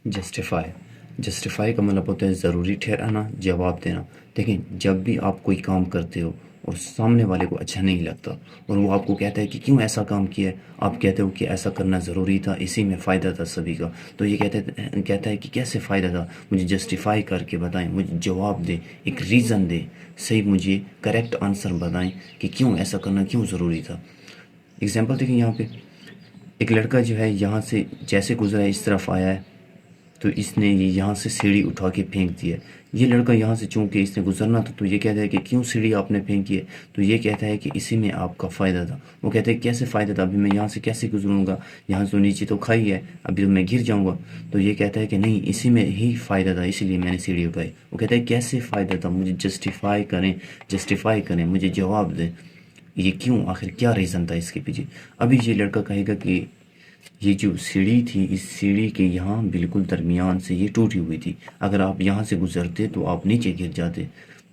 Justify justify का मतलब होता है ज़रूरी ठहराना, जवाब देना। देखें, जब भी आप कोई काम करते हो और सामने वाले को अच्छा नहीं लगता और वो आपको कहता है कि क्यों ऐसा काम किया है, आप कहते हो कि ऐसा करना ज़रूरी था, इसी में फ़ायदा था सभी का। तो ये कहता है कि कैसे फ़ायदा था, मुझे जस्टिफाई करके बताएं, मुझे जवाब दें, एक रीज़न दें, सही मुझे करेक्ट आंसर बताएं कि क्यों ऐसा करना क्यों ज़रूरी था। एग्जाम्पल देखें, यहाँ पे एक लड़का जो है यहाँ से जैसे गुजरा है इस तरफ आया है, तो इसने ये यहाँ से सीढ़ी उठा के फेंक दिया। ये लड़का यहाँ से चूंकि इसने गुजरना था, तो ये कहता है कि क्यों सीढ़ी आपने फेंकी है, तो ये कहता है कि इसी में आपका फ़ायदा था। वो कहता है कैसे फ़ायदा था, अभी मैं यहाँ से कैसे गुजरूंगा, यहाँ से तो नीचे तो खाई है, अभी तो मैं गिर जाऊँगा। तो ये कहता है कि नहीं, इसी में ही फ़ायदा था, इसीलिए मैंने सीढ़ी उठाई। वो कहता है कैसे फ़ायदा था, मुझे जस्टिफाई करें, मुझे जवाब दें, ये क्यों, आखिर क्या रीज़न था इसके पीछे। अभी ये लड़का कहेगा कि ये जो सीढ़ी थी, इस सीढ़ी के यहाँ बिल्कुल दरमियान से ये टूटी हुई थी, अगर आप यहाँ से गुजरते तो आप नीचे गिर जाते,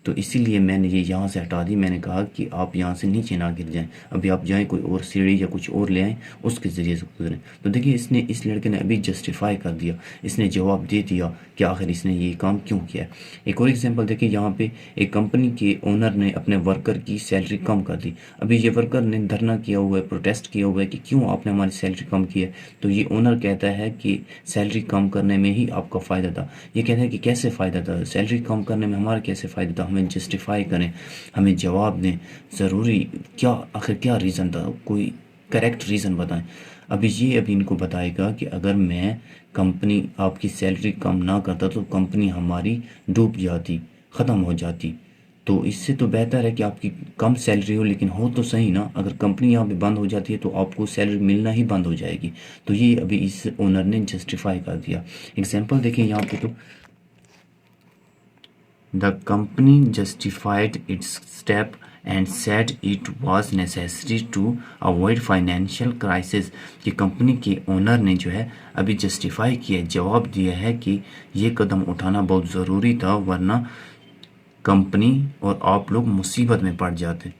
तो इसीलिए मैंने ये यहाँ से हटा दी। मैंने कहा कि आप यहाँ से नीचे ना गिर जाएं, अभी आप जाएं कोई और सीढ़ी या कुछ और ले आएँ, उसके ज़रिए से गुजरें। तो देखिए, इस लड़के ने अभी जस्टिफाई कर दिया, इसने जवाब दे दिया कि आखिर इसने ये काम क्यों किया। एक और एग्जांपल देखिए, यहाँ पे एक कंपनी के ओनर ने अपने वर्कर की सैलरी कम कर दी। अभी ये वर्कर ने धरना किया हुआ है, प्रोटेस्ट किया हुआ है कि क्यों आपने हमारी सैलरी कम की है। तो ये ओनर कहता है कि सैलरी कम करने में ही आपका फ़ायदा था। ये कहता है कि कैसे फ़ायदा था, सैलरी कम करने में हमारा कैसे फ़ायदा था, हमें जस्टिफाई करें, हमें जवाब दें, ज़रूरी क्या, आखिर क्या रीज़न था, कोई करेक्ट रीज़न बताएं। अभी इनको बताएगा कि अगर मैं कंपनी आपकी सैलरी कम ना करता तो कंपनी हमारी डूब जाती, ख़त्म हो जाती। तो इससे तो बेहतर है कि आपकी कम सैलरी हो, लेकिन हो तो सही ना। अगर कंपनी यहाँ पे बंद हो जाती है तो आपको सैलरी मिलना ही बंद हो जाएगी। तो ये अभी इस ओनर ने जस्टिफाई कर दिया। एग्जाम्पल देखिए यहाँ पे, तो the company justified its step and said it was necessary to avoid financial crisis. कि कंपनी के ओनर ने जो है अभी जस्टिफाई किया, जवाब दिया है कि ये कदम उठाना बहुत ज़रूरी था, वरना कंपनी और आप लोग मुसीबत में पड़ जाते।